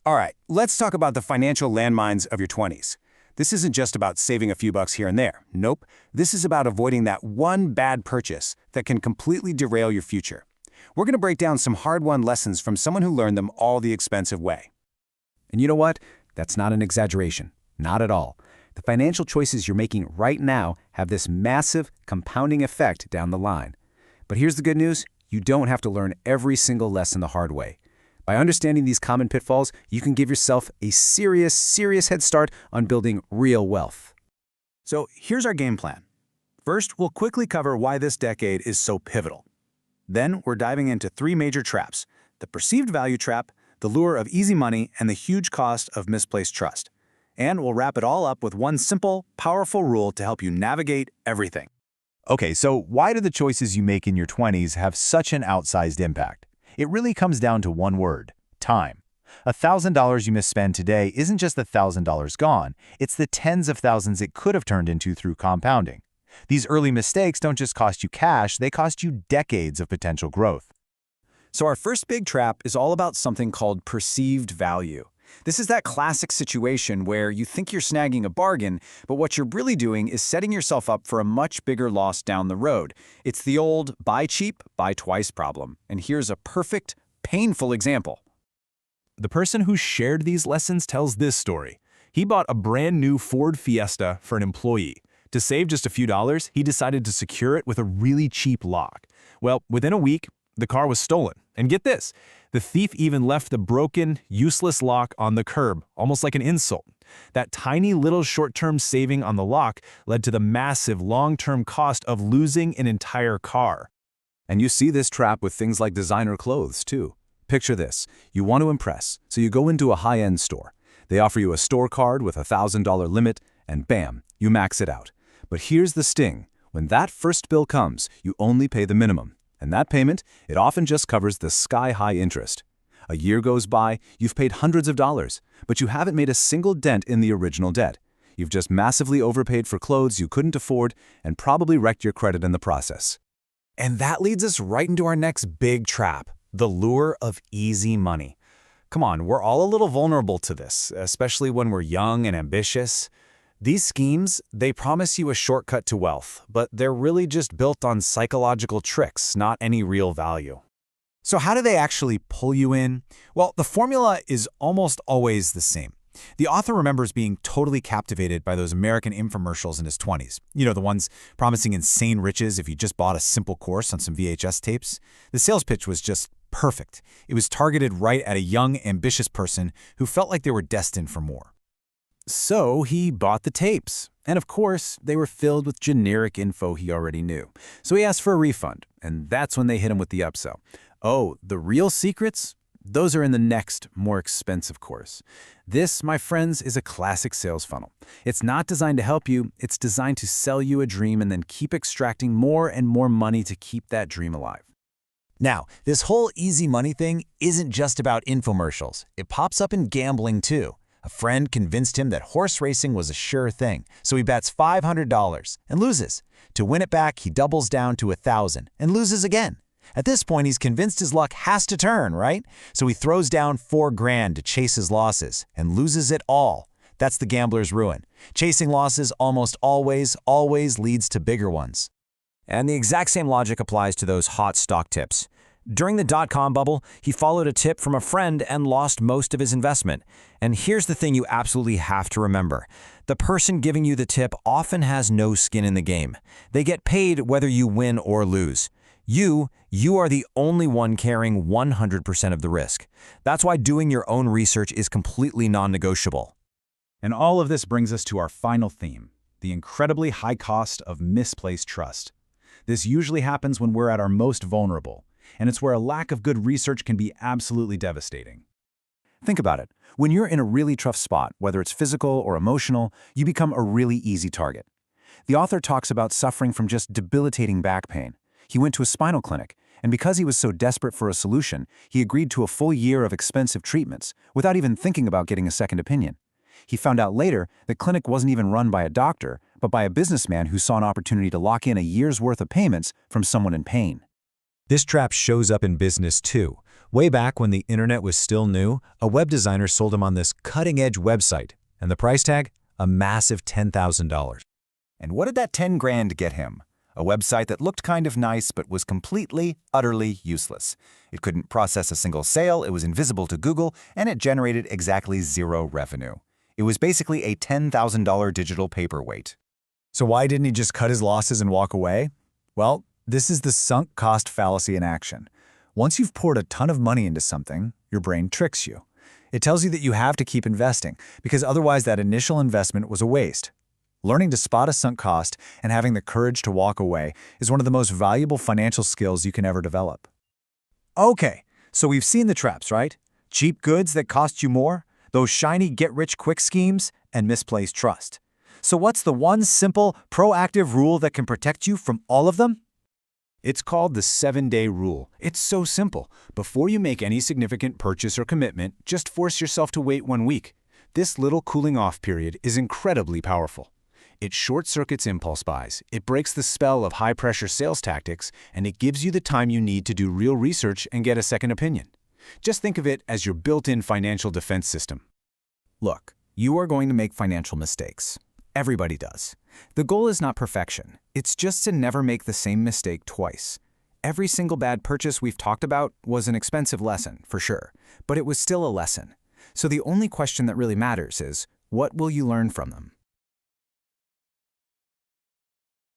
All right, let's talk about the financial landmines of your 20s. This isn't just about saving a few bucks here and there. Nope. This is about avoiding that one bad purchase that can completely derail your future. We're going to break down some hard-won lessons from someone who learned them all the expensive way. And you know what? That's not an exaggeration. Not at all. The financial choices you're making right now have this massive compounding effect down the line. But here's the good news. You don't have to learn every single lesson the hard way. By understanding these common pitfalls, you can give yourself a serious head start on building real wealth. So here's our game plan. First, we'll quickly cover why this decade is so pivotal. Then we're diving into three major traps: the perceived value trap, the lure of easy money, and the huge cost of misplaced trust. And we'll wrap it all up with one simple, powerful rule to help you navigate everything. Okay, so why do the choices you make in your 20s have such an outsized impact? It really comes down to one word: time. $1,000 you misspend today isn't just $1,000 gone, it's the tens of thousands it could have turned into through compounding. These early mistakes don't just cost you cash, they cost you decades of potential growth. So our first big trap is all about something called perceived value. This is that classic situation where you think you're snagging a bargain, but what you're really doing is setting yourself up for a much bigger loss down the road. It's the old buy cheap, buy twice problem. And here's a perfect, painful example. The person who shared these lessons tells this story. He bought a brand new Ford Fiesta for an employee. To save just a few dollars, he decided to secure it with a really cheap lock. Well, within a week, the car was stolen. And get this, the thief even left the broken, useless lock on the curb, almost like an insult. That tiny little short-term saving on the lock led to the massive long-term cost of losing an entire car. And you see this trap with things like designer clothes, too. Picture this. You want to impress, so you go into a high-end store. They offer you a store card with a $1,000 limit, and bam, you max it out. But here's the sting. When that first bill comes, you only pay the minimum. And that payment, it often just covers the sky-high interest. A year goes by, you've paid hundreds of dollars, but you haven't made a single dent in the original debt. You've just massively overpaid for clothes you couldn't afford and probably wrecked your credit in the process. And that leads us right into our next big trap: the lure of easy money. Come on, we're all a little vulnerable to this, especially when we're young and ambitious. These schemes, they promise you a shortcut to wealth, but they're really just built on psychological tricks, not any real value. So how do they actually pull you in? Well, the formula is almost always the same. The author remembers being totally captivated by those American infomercials in his 20s. You know, the ones promising insane riches if you just bought a simple course on some VHS tapes. The sales pitch was just perfect. It was targeted right at a young, ambitious person who felt like they were destined for more. So he bought the tapes. And of course, they were filled with generic info he already knew. So he asked for a refund, and that's when they hit him with the upsell. Oh, the real secrets? Those are in the next, more expensive course. This, my friends, is a classic sales funnel. It's not designed to help you, it's designed to sell you a dream and then keep extracting more and more money to keep that dream alive. Now, this whole easy money thing isn't just about infomercials. It pops up in gambling too. A friend convinced him that horse racing was a sure thing, so he bets $500 and loses. To win it back, he doubles down to $1,000 and loses again. At this point, he's convinced his luck has to turn, right? So he throws down $4,000 to chase his losses and loses it all. That's the gambler's ruin. Chasing losses almost always leads to bigger ones. And the exact same logic applies to those hot stock tips. During the dot-com bubble, he followed a tip from a friend and lost most of his investment. And here's the thing you absolutely have to remember. The person giving you the tip often has no skin in the game. They get paid whether you win or lose. You are the only one carrying 100% of the risk. That's why doing your own research is completely non-negotiable. And all of this brings us to our final theme: the incredibly high cost of misplaced trust. This usually happens when we're at our most vulnerable, and it's where a lack of good research can be absolutely devastating. Think about it. When you're in a really tough spot, whether it's physical or emotional, you become a really easy target. The author talks about suffering from just debilitating back pain. He went to a spinal clinic, and because he was so desperate for a solution, he agreed to a full year of expensive treatments without even thinking about getting a second opinion. He found out later the clinic wasn't even run by a doctor, but by a businessman who saw an opportunity to lock in a year's worth of payments from someone in pain. This trap shows up in business too. Way back when the internet was still new, a web designer sold him on this cutting-edge website, and the price tag? A massive $10,000. And what did that 10 grand get him? A website that looked kind of nice but was completely, utterly useless. It couldn't process a single sale, it was invisible to Google, and it generated exactly zero revenue. It was basically a $10,000 digital paperweight. So why didn't he just cut his losses and walk away? Well, this is the sunk cost fallacy in action. Once you've poured a ton of money into something, your brain tricks you. It tells you that you have to keep investing, because otherwise that initial investment was a waste. Learning to spot a sunk cost and having the courage to walk away is one of the most valuable financial skills you can ever develop. Okay, so we've seen the traps, right? Cheap goods that cost you more, those shiny get-rich-quick schemes, and misplaced trust. So what's the one simple, proactive rule that can protect you from all of them? It's called the 7-day rule. It's so simple. Before you make any significant purchase or commitment, just force yourself to wait 1 week. This little cooling off period is incredibly powerful. It short-circuits impulse buys, it breaks the spell of high-pressure sales tactics, and it gives you the time you need to do real research and get a second opinion. Just think of it as your built-in financial defense system. Look, you are going to make financial mistakes. Everybody does. The goal is not perfection. It's just to never make the same mistake twice. Every single bad purchase we've talked about was an expensive lesson, for sure, but it was still a lesson. So the only question that really matters is, what will you learn from them?